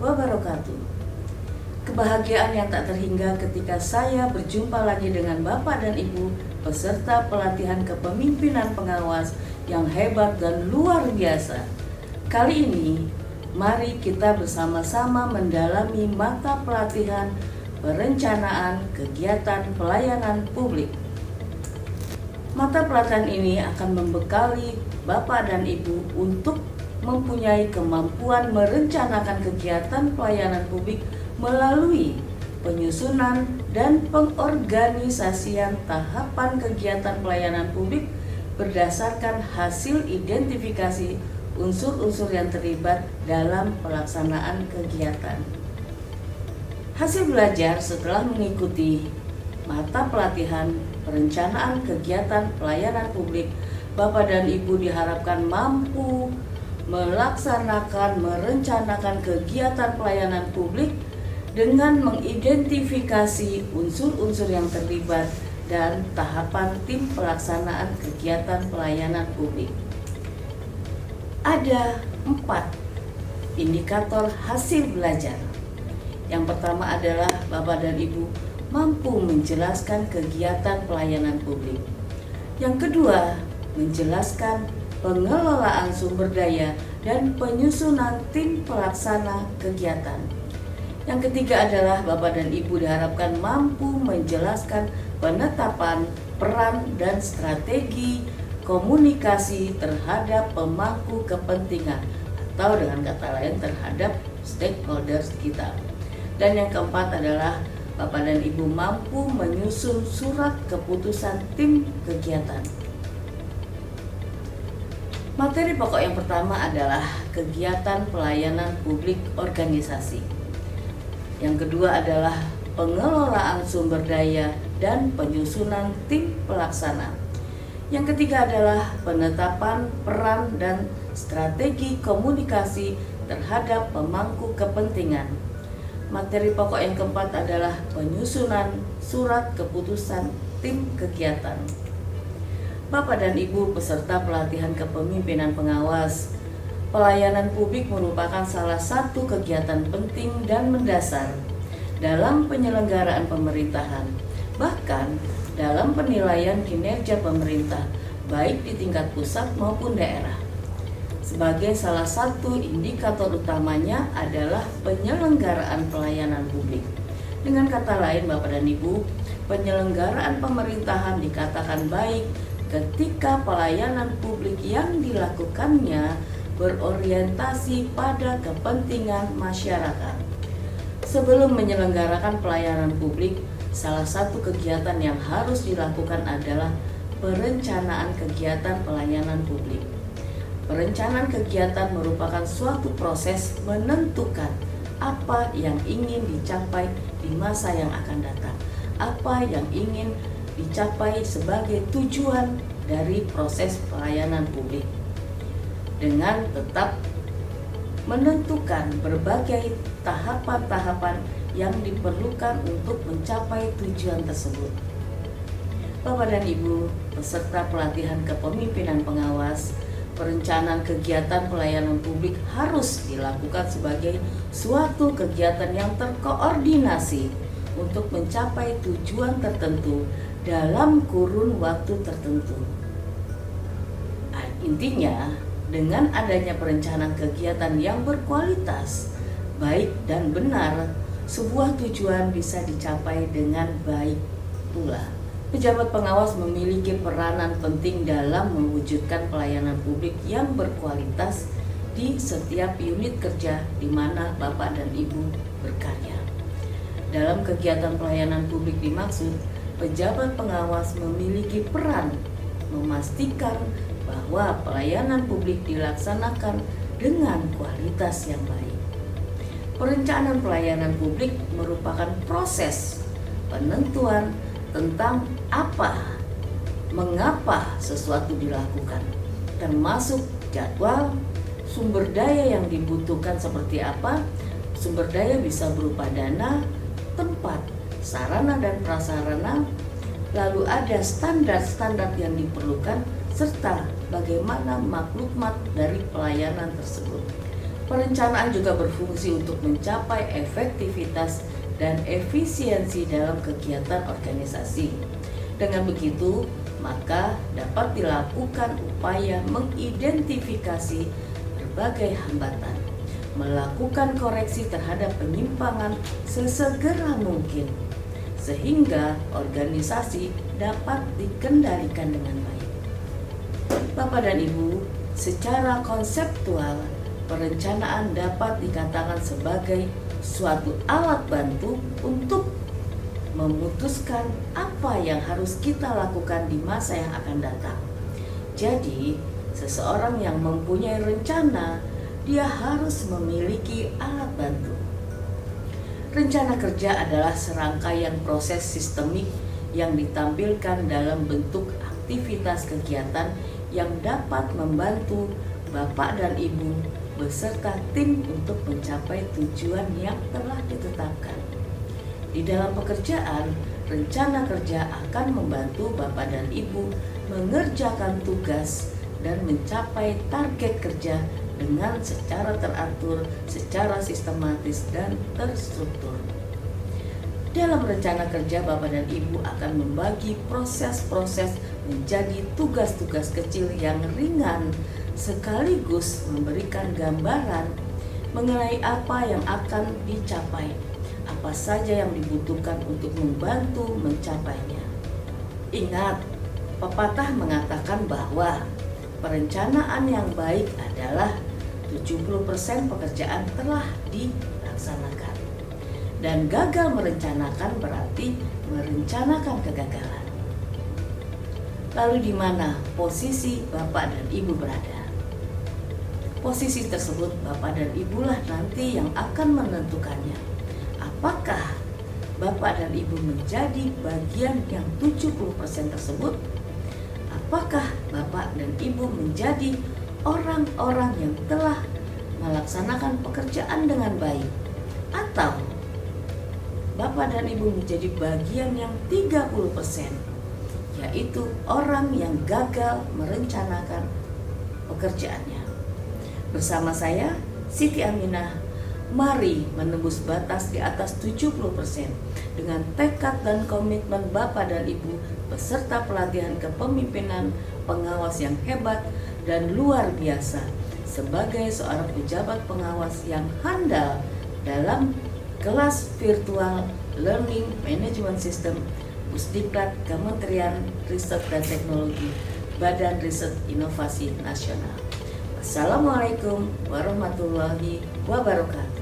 wabarakatuh. Kebahagiaan yang tak terhingga ketika saya berjumpa lagi dengan Bapak dan Ibu peserta pelatihan kepemimpinan pengawas yang hebat dan luar biasa. Kali ini, mari kita bersama-sama mendalami mata pelatihan perencanaan kegiatan pelayanan publik. Mata pelatihan ini akan membekali Bapak dan Ibu untuk mempunyai kemampuan merencanakan kegiatan pelayanan publik melalui penyusunan dan pengorganisasian tahapan kegiatan pelayanan publik berdasarkan hasil identifikasi unsur-unsur yang terlibat dalam pelaksanaan kegiatan. Hasil belajar setelah mengikuti mata pelatihan perencanaan kegiatan pelayanan publik, Bapak dan Ibu diharapkan mampu merencanakan kegiatan pelayanan publik dengan mengidentifikasi unsur-unsur yang terlibat dan tahapan tim pelaksanaan kegiatan pelayanan publik. Ada 4 indikator hasil belajar. Yang pertama adalah Bapak dan Ibu mampu menjelaskan kegiatan pelayanan publik. Yang kedua, menjelaskan pengelolaan sumber daya dan penyusunan tim pelaksana kegiatan. Yang ketiga adalah Bapak dan Ibu diharapkan mampu menjelaskan penetapan peran dan strategi komunikasi terhadap pemangku kepentingan atau dengan kata lain terhadap stakeholders kita. Dan yang keempat adalah Bapak dan Ibu mampu menyusun surat keputusan tim kegiatan. Materi pokok yang pertama adalah kegiatan pelayanan publik organisasi. Yang kedua adalah pengelolaan sumber daya dan penyusunan tim pelaksana. Yang ketiga adalah penetapan peran dan strategi komunikasi terhadap pemangku kepentingan. Materi pokok yang keempat adalah penyusunan surat keputusan tim kegiatan. Bapak dan Ibu peserta pelatihan kepemimpinan pengawas, pelayanan publik merupakan salah satu kegiatan penting dan mendasar dalam penyelenggaraan pemerintahan, bahkan dalam penilaian kinerja pemerintah, baik di tingkat pusat maupun daerah. Sebagai salah satu indikator utamanya adalah penyelenggaraan pelayanan publik. Dengan kata lain, Bapak dan Ibu, penyelenggaraan pemerintahan dikatakan baik ketika pelayanan publik yang dilakukannya berorientasi pada kepentingan masyarakat. Sebelum menyelenggarakan pelayanan publik, salah satu kegiatan yang harus dilakukan adalah perencanaan kegiatan pelayanan publik. Perencanaan kegiatan merupakan suatu proses menentukan apa yang ingin dicapai di masa yang akan datang, apa yang ingin dicapai sebagai tujuan dari proses pelayanan publik, dengan tetap menentukan berbagai tahapan-tahapan yang diperlukan untuk mencapai tujuan tersebut. Bapak dan Ibu peserta pelatihan kepemimpinan pengawas, perencanaan kegiatan pelayanan publik harus dilakukan sebagai suatu kegiatan yang terkoordinasi untuk mencapai tujuan tertentu dalam kurun waktu tertentu. Intinya, dengan adanya perencanaan kegiatan yang berkualitas, baik dan benar, sebuah tujuan bisa dicapai dengan baik pula. Pejabat pengawas memiliki peranan penting dalam mewujudkan pelayanan publik yang berkualitas di setiap unit kerja di mana Bapak dan Ibu berkarya. Dalam kegiatan pelayanan publik dimaksud, pejabat pengawas memiliki peran memastikan bahwa pelayanan publik dilaksanakan dengan kualitas yang baik. Perencanaan pelayanan publik merupakan proses penentuan tentang apa, mengapa sesuatu dilakukan, termasuk jadwal, sumber daya yang dibutuhkan seperti apa. Sumber daya bisa berupa dana, tempat, sarana dan prasarana, lalu ada standar-standar yang diperlukan, serta bagaimana maklumat dari pelayanan tersebut. Perencanaan juga berfungsi untuk mencapai efektivitas dan efisiensi dalam kegiatan organisasi. Dengan begitu, maka dapat dilakukan upaya mengidentifikasi berbagai hambatan, melakukan koreksi terhadap penyimpangan sesegera mungkin, sehingga organisasi dapat dikendalikan dengan baik. Bapak dan Ibu, secara konseptual, perencanaan dapat dikatakan sebagai suatu alat bantu untuk memutuskan apa yang harus kita lakukan di masa yang akan datang. Jadi, seseorang yang mempunyai rencana, dia harus memiliki alat bantu. Rencana kerja adalah serangkaian proses sistemik yang ditampilkan dalam bentuk aktivitas kegiatan yang dapat membantu Bapak dan Ibu beserta tim untuk mencapai tujuan yang telah ditetapkan. Di dalam pekerjaan, rencana kerja akan membantu Bapak dan Ibu mengerjakan tugas dan mencapai target kerja dengan secara teratur, secara sistematis, dan terstruktur. Dalam rencana kerja, Bapak dan Ibu akan membagi proses-proses menjadi tugas-tugas kecil yang ringan, sekaligus memberikan gambaran mengenai apa yang akan dicapai, apa saja yang dibutuhkan untuk membantu mencapainya. Ingat, pepatah mengatakan bahwa perencanaan yang baik adalah 70% pekerjaan telah dilaksanakan. Dan gagal merencanakan berarti merencanakan kegagalan. Lalu di mana posisi Bapak dan Ibu berada? Posisi tersebut Bapak dan Ibulah nanti yang akan menentukannya. Apakah Bapak dan Ibu menjadi bagian yang 70% tersebut? Apakah Bapak dan Ibu menjadi orang-orang yang telah melaksanakan pekerjaan dengan baik? Atau Bapak dan Ibu menjadi bagian yang 30%, yaitu orang yang gagal merencanakan pekerjaannya. Bersama saya, Siti Aminah, mari menembus batas di atas 70% dengan tekad dan komitmen Bapak dan Ibu beserta pelatihan kepemimpinan pengawas yang hebat dan luar biasa sebagai seorang pejabat pengawas yang handal dalam kelas virtual Learning Management System Pusdiklat Kementerian Riset dan Teknologi Badan Riset Inovasi Nasional. Assalamualaikum warahmatullahi wabarakatuh.